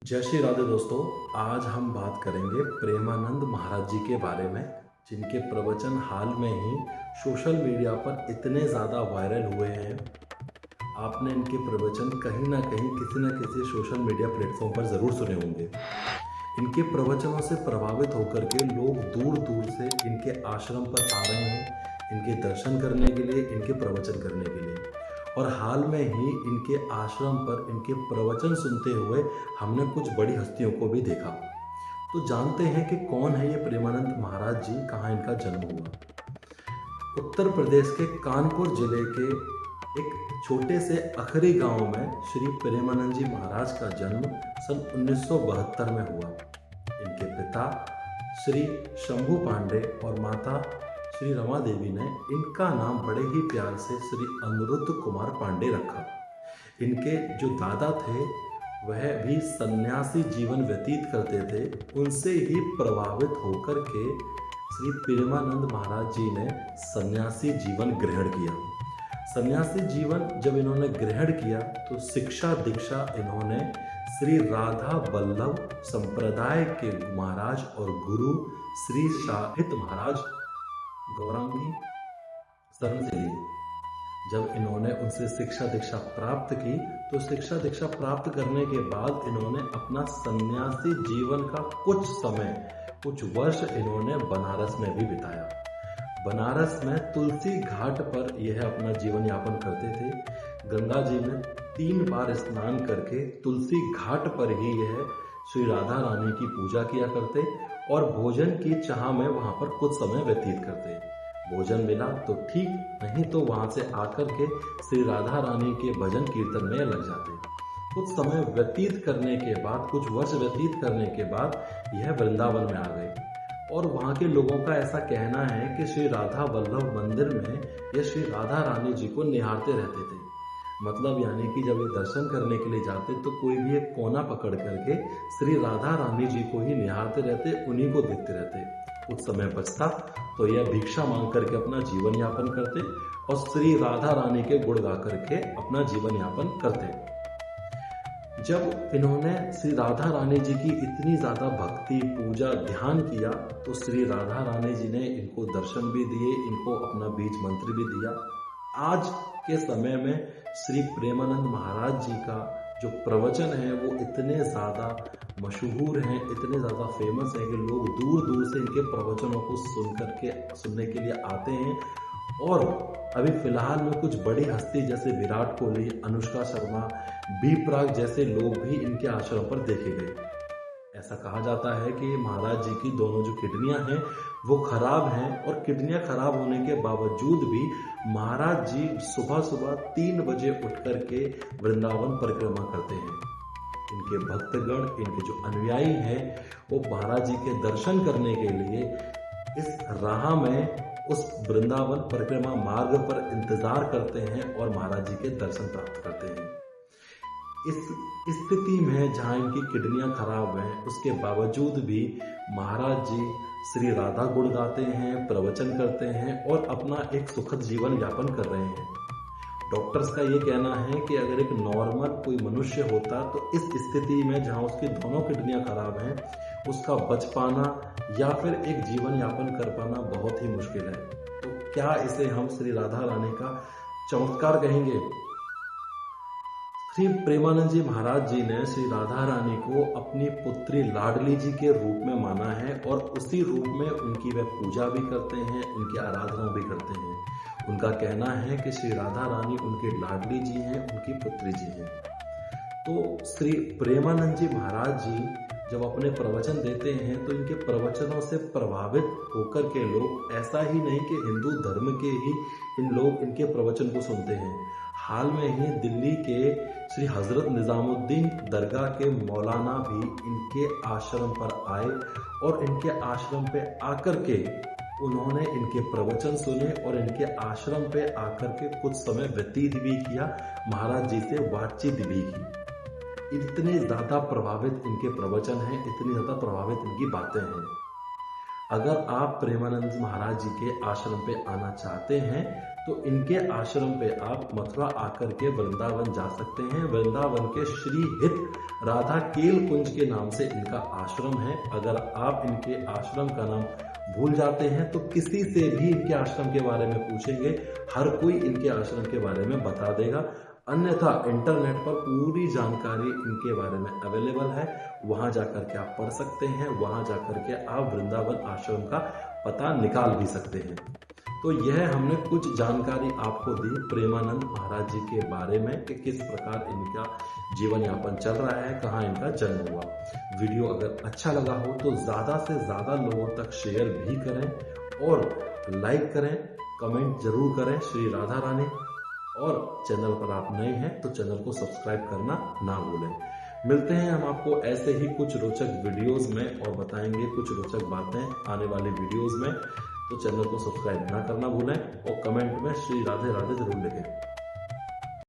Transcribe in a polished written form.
जय श्री राधे दोस्तों। आज हम बात करेंगे प्रेमानंद महाराज जी के बारे में, जिनके प्रवचन हाल में ही सोशल मीडिया पर इतने ज़्यादा वायरल हुए हैं। आपने इनके प्रवचन कहीं ना कहीं किसी न किसी सोशल मीडिया प्लेटफॉर्म पर ज़रूर सुने होंगे। इनके प्रवचनों से प्रभावित होकर के लोग दूर दूर से इनके आश्रम पर आ रहे हैं, इनके दर्शन करने के लिए, इनके प्रवचन करने के लिए। और हाल में ही इनके आश्रम पर इनके प्रवचन सुनते हुए हमने कुछ बड़ी हस्तियों को भी देखा। तो जानते हैं कि कौन है ये प्रेमानंद महाराज जी, कहाँ इनका जन्म हुआ। उत्तर प्रदेश के कानपुर जिले के एक छोटे से अखरी गांव में श्री प्रेमानंद जी महाराज का जन्म सन 1972 में हुआ। इनके पिता श्री शंभू पांडे और माता श्री रमा देवी ने इनका नाम बड़े ही प्यार से श्री अनिरुद्ध कुमार पांडे रखा। इनके जो दादा थे वह भी सन्यासी जीवन व्यतीत करते थे। उनसे ही प्रभावित होकर के श्री प्रेमानंद महाराज जी ने सन्यासी जीवन ग्रहण किया। सन्यासी जीवन जब इन्होंने ग्रहण किया तो शिक्षा दीक्षा इन्होंने श्री राधा वल्लभ संप्रदाय के महाराज और गुरु श्री शाहित महाराज गौरांगी शरण से ली। जब इन्होंने उनसे शिक्षा दीक्षा प्राप्त की तो शिक्षा दीक्षा प्राप्त करने के बाद इन्होंने अपना सन्यासी जीवन का कुछ समय, कुछ वर्ष इन्होंने बनारस में भी बिताया। बनारस में तुलसी घाट पर यह अपना जीवन यापन करते थे। गंगा जी में 3 बार स्नान करके तुलसी घाट पर ही यह श्री राधा रानी की पूजा किया करते और भोजन की चाह में वहां पर कुछ समय व्यतीत करते। भोजन मिला तो ठीक, नहीं तो वहां से आकर के श्री राधा रानी के भजन कीर्तन में लग जाते। कुछ समय व्यतीत करने के बाद, कुछ वर्ष व्यतीत करने के बाद यह वृंदावन में आ गए। और वहाँ के लोगों का ऐसा कहना है कि श्री राधा वल्लभ मंदिर में ये श्री राधा रानी जी को निहारते रहते थे। मतलब यानी कि जब ये दर्शन करने के लिए जाते तो कोई भी एक कोना पकड़ करके श्री राधा रानी जी को ही निहारते रहते, उन्हीं को देखते रहते। कुछ समय बचता तो यह भिक्षा मांग करके अपना जीवन यापन करते और श्री राधा रानी के गुण गा करके अपना जीवन यापन करते। जब इन्होंने श्री राधा रानी जी की इतनी ज़्यादा भक्ति, पूजा, ध्यान किया तो श्री राधा रानी जी ने इनको दर्शन भी दिए, इनको अपना बीज मंत्र भी दिया। आज के समय में श्री प्रेमानंद महाराज जी का जो प्रवचन है वो इतने ज़्यादा मशहूर हैं, इतने ज़्यादा फेमस हैं कि लोग दूर दूर से इनके प्रवचनों को सुनने के लिए आते हैं। और अभी फिलहाल में कुछ बड़ी हस्ती जैसे विराट कोहली, अनुष्का शर्मा, बी प्राक जैसे लोग भी इनके आश्रम पर देखे गए। ऐसा कहा जाता है कि महाराज जी की दोनों जो किडनियां हैं वो खराब हैं और किडनियां खराब होने के बावजूद भी महाराज जी सुबह सुबह 3 बजे उठ करके वृंदावन परिक्रमा करते हैं। इनके भक्तगण, इनके जो अनुयायी हैं वो महाराज जी के दर्शन करने के लिए इस राह में, उस वृंदावन परिक्रमा मार्ग पर इंतजार करते हैं और महाराज जी के दर्शन प्राप्त करते हैं। इस स्थिति में जहाँ इनकी किडनियां खराब हैं उसके बावजूद भी महाराज जी श्री राधा गुण गाते हैं, प्रवचन करते हैं और अपना एक सुखद जीवन यापन कर रहे हैं। डॉक्टर्स का ये कहना है कि अगर एक नॉर्मल कोई मनुष्य होता तो इस स्थिति में जहाँ उसकी दोनों किडनियां खराब हैं उसका बच पाना या फिर एक जीवन यापन कर पाना बहुत ही मुश्किल है। तो क्या इसे हम श्री राधा रानी का चमत्कार कहेंगे? श्री प्रेमानंद जी महाराज जी ने श्री राधा रानी को अपनी पुत्री लाडली जी के रूप में माना है और उसी रूप में उनकी वे पूजा भी करते हैं, उनकी आराधना भी करते हैं। उनका कहना है कि श्री राधा रानी उनके लाडली जी हैं, उनकी पुत्री जी हैं। तो श्री प्रेमानंद जी महाराज जी जब अपने प्रवचन देते हैं तो इनके प्रवचनों से प्रभावित होकर के लोग, ऐसा ही नहीं कि हिंदू धर्म के ही लोग इनके प्रवचन को सुनते हैं। हाल में ही दिल्ली के श्री हजरत निजामुद्दीन दरगाह के मौलाना भी इनके आश्रम पर आए और इनके आश्रम पे आकर के उन्होंने इनके प्रवचन सुने और इनके आश्रम पे आकर के कुछ समय व्यतीत भी किया, महाराज जी से बातचीत भी की। इतने ज़्यादा प्रभावित इनके प्रवचन हैं, इतनी ज़्यादा प्रभावित इनकी बातें हैं। अगर आप प्रेमानंद महाराज जी के आश्रम पे आना चाहते हैं तो इनके आश्रम पे आप मथुरा आकर के वृंदावन जा सकते हैं। वृंदावन के श्री हित राधा केल कुंज के नाम से इनका आश्रम है। अगर आप इनके आश्रम का नाम भूल जाते हैं तो किसी से भी इनके आश्रम के बारे में पूछेंगे, हर कोई इनके आश्रम के बारे में बता देगा। अन्यथा इंटरनेट पर पूरी जानकारी इनके बारे में अवेलेबल है, वहां जाकर के आप पढ़ सकते हैं, वहां जाकर के आप वृंदावन आश्रम का पता निकाल भी सकते हैं। तो यह हमने कुछ जानकारी आपको दी प्रेमानंद महाराज जी के बारे में कि किस प्रकार इनका जीवन यापन चल रहा है, कहाँ इनका जन्म हुआ। वीडियो अगर अच्छा लगा हो तो ज़्यादा से ज़्यादा लोगों तक शेयर भी करें और लाइक करें, कमेंट जरूर करें श्री राधा रानी। और चैनल पर आप नए हैं तो चैनल को सब्सक्राइब करना ना भूलें। मिलते हैं हम आपको ऐसे ही कुछ रोचक वीडियोस में और बताएंगे कुछ रोचक बातें आने वाली वीडियोस में। तो चैनल को सब्सक्राइब ना करना भूलें और कमेंट में श्री राधे राधे जरूर लिखें।